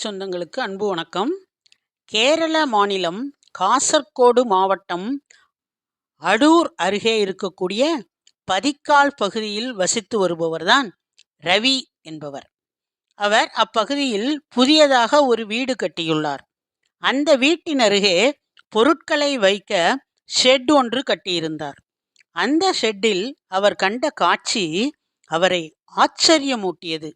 சொந்தங்களுக்கு அன்பு வணக்கம். கேரள மாநிலம் காசர்கோடு மாவட்டம் அடூர் அருகே இருக்கக்கூடிய பதிக்கால் பகுதியில் வசித்து வருபவர்தான் ரவி என்பவர். அவர் அப்பகுதியில் புதியதாக ஒரு வீடு கட்டியுள்ளார். அந்த வீட்டின் அருகே பொருட்களை வைக்க ஷெட் ஒன்று கட்டியிருந்தார். அந்த ஷெட்டில் அவர் கண்ட காட்சி அவரை ஆச்சரியமூட்டியது.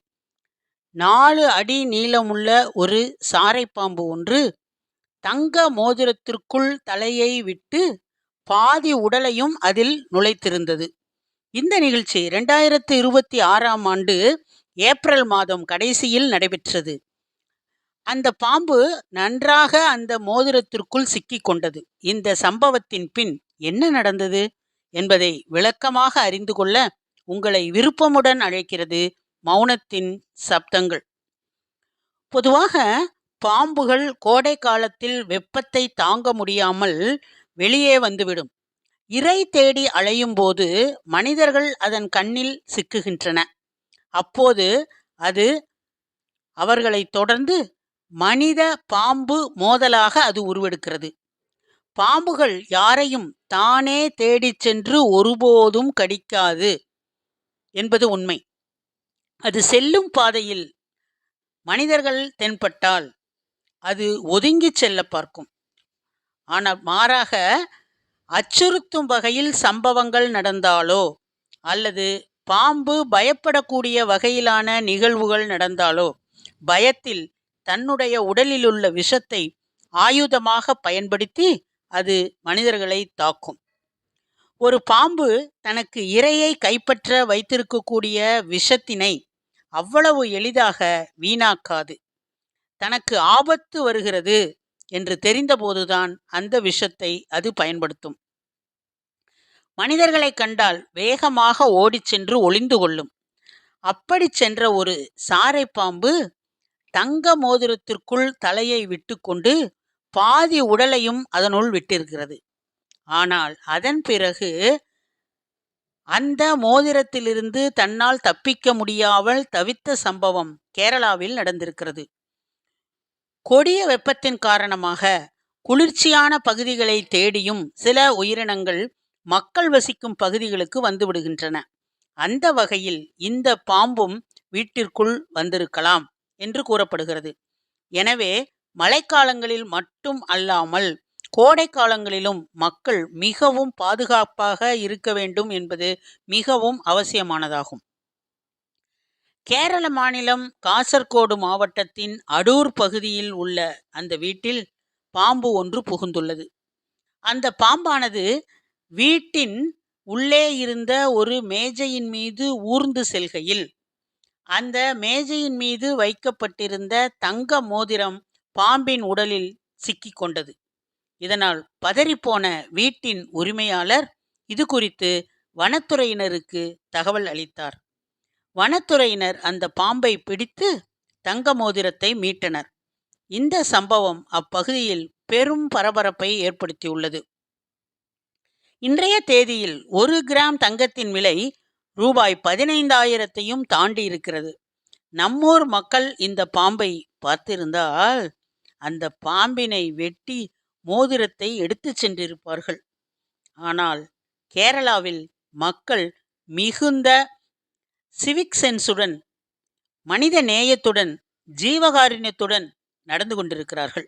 4 அடி நீளமுள்ள ஒரு சாரைப்பாம்பு ஒன்று தங்க மோதிரத்திற்குள் தலையை விட்டு பாதி உடலையும் அதில் நுழைத்திருந்தது. இந்த நிகழ்ச்சி 2026ஆம் ஆண்டு ஏப்ரல் மாதம் கடைசியில் நடைபெற்றது. அந்த பாம்பு நன்றாக அந்த மோதிரத்திற்குள் சிக்கிக் கொண்டது. இந்த சம்பவத்தின் பின் என்ன நடந்தது என்பதை விளக்கமாக அறிந்து கொள்ள உங்களை விருப்பமுடன் அழைக்கிறது மௌனத்தின் சப்தங்கள். பொதுவாக பாம்புகள் கோடை காலத்தில் வெப்பத்தை தாங்க முடியாமல் வெளியே வந்துவிடும். இரை தேடி அலையும் போது மனிதர்கள் அதன் கண்ணில் சிக்குகின்றன. அப்போது அது அவர்களை தொடர்ந்து மனித பாம்பு மோதலாக அது உருவெடுக்கிறது. பாம்புகள் யாரையும் தானே தேடிச் சென்று ஒருபோதும் கடிக்காது என்பது உண்மை. அது செல்லும் பாதையில் மனிதர்கள் தென்பட்டால் அது ஒதுங்கி செல்ல பார்க்கும். ஆனால் மாறாக அச்சுறுத்தும் வகையில் சம்பவங்கள் நடந்தாலோ அல்லது பாம்பு பயப்படக்கூடிய வகையிலான நிகழ்வுகள் நடந்தாலோ பயத்தில் தன்னுடைய உடலிலுள்ள விஷத்தை ஆயுதமாக பயன்படுத்தி அது மனிதர்களை தாக்கும். ஒரு பாம்பு தனக்கு இரையை கைப்பற்ற வைத்திருக்கக்கூடிய விஷத்தினை அவ்வளவு எளிதாக வீணாக்காது. தனக்கு ஆபத்து வருகிறது என்று தெரிந்தபோதுதான் அந்த விஷத்தை அது பயன்படுத்தும். மனிதர்களை கண்டால் வேகமாக ஓடிச் சென்று ஒளிந்து கொள்ளும். அப்படி சென்ற ஒரு சாரை பாம்பு தங்க மோதிரத்திற்குள் தலையை விட்டு கொண்டு பாதி உடலையும் அதனுள் விட்டிருக்கிறது. ஆனால் அதன் பிறகு அந்த மோதிரத்திலிருந்து தன்னால் தப்பிக்க முடியாமல் தவித்த சம்பவம் கேரளாவில் நடந்திருக்கிறது. கொடிய வெப்பத்தின் காரணமாக குளிர்ச்சியான பகுதிகளை தேடியும் சில உயிரினங்கள் மக்கள் வசிக்கும் பகுதிகளுக்கு வந்துவிடுகின்றன. அந்த வகையில் இந்த பாம்பும் வீட்டிற்குள் வந்திருக்கலாம் என்று கூறப்படுகிறது. எனவே மழைக்காலங்களில் மட்டும் அல்லாமல் கோடை காலங்களிலும் மக்கள் மிகவும் பாதுகாப்பாக இருக்க வேண்டும் என்பது மிகவும் அவசியமானதாகும். கேரள மாநிலம் காசர்கோடு மாவட்டத்தின் அடூர் பகுதியில் உள்ள அந்த வீட்டில் பாம்பு ஒன்று புகுந்துள்ளது. அந்த பாம்பானது வீட்டின் உள்ளே இருந்த ஒரு மேஜையின் மீது ஊர்ந்து செல்கையில் அந்த மேஜையின் மீது வைக்கப்பட்டிருந்த தங்க மோதிரம் பாம்பின் உடலில் சிக்கிக் கொண்டது. இதனால் பதறிப்போன வீட்டின் உரிமையாளர் இது குறித்து வனத்துறையினருக்கு தகவல் அளித்தார். வனத்துறையினர் அந்த பாம்பை பிடித்து தங்க மோதிரத்தை மீட்டனர். இந்த சம்பவம் அப்பகுதியில் பெரும் பரபரப்பை ஏற்படுத்தியுள்ளது. இன்றைய தேதியில் 1 கிராம் தங்கத்தின் விலை ரூபாய் 15,000ஐயும் தாண்டி இருக்கிறது. நம்மூர் மக்கள் இந்த பாம்பை பார்த்திருந்தால் அந்த பாம்பினை வெட்டி மோதிரத்தை எடுத்து சென்றிருப்பார்கள். ஆனால் கேரளாவில் மக்கள் மிகுந்த சிவிக் சென்ஸுடன், மனித நேயத்துடன், ஜீவகாருண்யத்துடன் நடந்து கொண்டிருக்கிறார்கள்.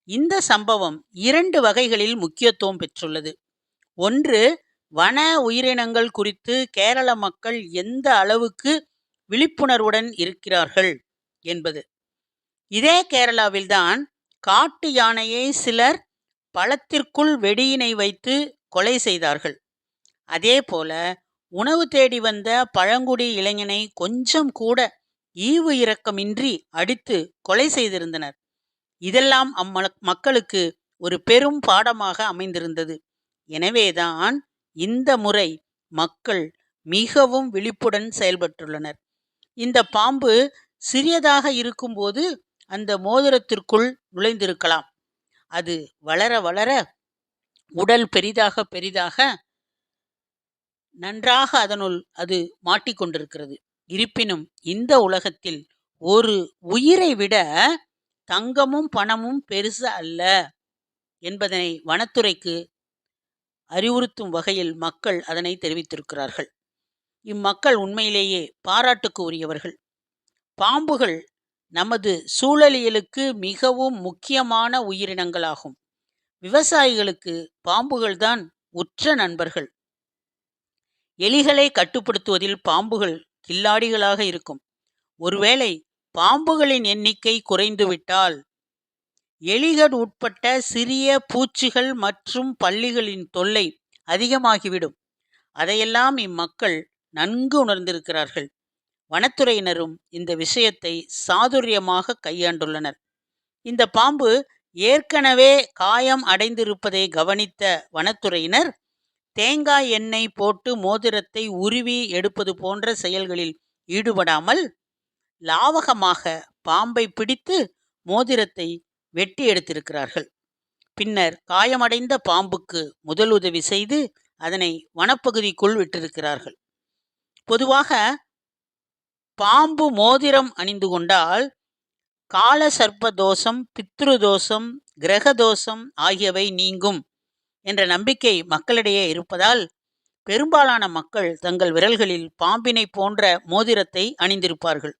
இந்த சம்பவம் 2 வகைகளில் முக்கியத்துவம் பெற்றுள்ளது. ஒன்று, வன உயிரினங்கள் குறித்து கேரள மக்கள் எந்த அளவுக்கு விழிப்புணர்வுடன் இருக்கிறார்கள் என்பது. இதே கேரளாவில்தான் காட்டு யானையை சிலர் பழத்திற்குள் வெடியினை வைத்து கொலை செய்தார்கள். அதே போல உணவு தேடி வந்த பழங்குடி இளைஞனை கொஞ்சம் கூட ஈவு இரக்கமின்றி அடித்து கொலை செய்திருந்தனர். இதெல்லாம் மக்களுக்கு ஒரு பெரும் பாடமாக அமைந்திருந்தது. எனவேதான் இந்த முறை மக்கள் மிகவும் விழிப்புடன் செயல்பட்டுள்ளனர். இந்த பாம்பு சிறியதாக இருக்கும்போது அந்த மோதிரத்திற்குள் நுழைந்திருக்கலாம். அது வளர வளர உடல் பெரிதாக பெரிதாக நன்றாக அதனுள் அது மாட்டிக்கொண்டிருக்கிறது. இருப்பினும் இந்த உலகத்தில் ஒரு உயிரை விட தங்கமும் பணமும் பெருசு அல்ல என்பதனை வனத்துறைக்கு அறிவுறுத்தும் வகையில் மக்கள் அதனை தெரிவித்திருக்கிறார்கள். இம்மக்கள் உண்மையிலேயே பாராட்டுக்கு உரியவர்கள். பாம்புகள் நமது சூழலியலுக்கு மிகவும் முக்கியமான உயிரினங்களாகும். விவசாயிகளுக்கு பாம்புகள்தான் உற்ற நண்பர்கள். எலிகளை கட்டுப்படுத்துவதில் பாம்புகள் கில்லாடிகளாக இருக்கும். ஒருவேளை பாம்புகளின் எண்ணிக்கை குறைந்துவிட்டால் எலிகள் உட்பட்ட சிறிய பூச்சிகள் மற்றும் பல்லிகளின் தொல்லை அதிகமாகிவிடும். அதையெல்லாம் இம்மக்கள் நன்கு உணர்ந்திருக்கிறார்கள். வனத்துறையினரும் இந்த விஷயத்தை சாதுரியமாக கையாண்டுள்ளனர். இந்த பாம்பு ஏற்கனவே காயம் அடைந்திருப்பதை கவனித்த வனத்துறையினர் தேங்காய் எண்ணெய் போட்டு மோதிரத்தை உருவி எடுப்பது போன்ற செயல்களில் ஈடுபடாமல் லாவகமாக பாம்பை பிடித்து மோதிரத்தை வெட்டி எடுத்திருக்கிறார்கள். பின்னர் காயமடைந்த பாம்புக்கு முதலுதவி செய்து அதனை வனப்பகுதிக்குள் விட்டிருக்கிறார்கள். பொதுவாக பாம்பு மோதிரம் அணிந்து கொண்டால் கால சர்ப்ப தோஷம், பித்ரு தோஷம், கிரக தோஷம் ஆகியவை நீங்கும் என்ற நம்பிக்கை மக்களிடையே இருப்பதால் பெரும்பாலான மக்கள் தங்கள் விரல்களில் பாம்பினை போன்ற மோதிரத்தை அணிந்திருப்பார்கள்.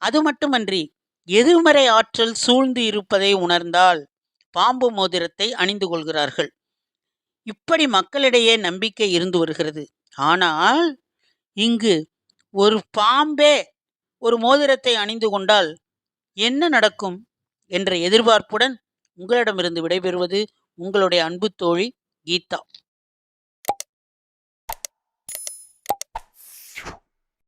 அது மட்டுமன்றி எதிர்மறை ஆற்றல் சூழ்ந்து இருப்பதை உணர்ந்தால் பாம்பு மோதிரத்தை அணிந்து கொள்கிறார்கள். இப்படி மக்களிடையே நம்பிக்கை இருந்து வருகிறது. ஆனால் இங்கு ஒரு பாம்பே ஒரு மோதிரத்தை அணிந்து கொண்டால் என்ன நடக்கும் என்ற எதிர்பார்ப்புடன் உங்களிடமிருந்து விடைபெறுவது உங்களுடைய அன்பு தோழி கீதா.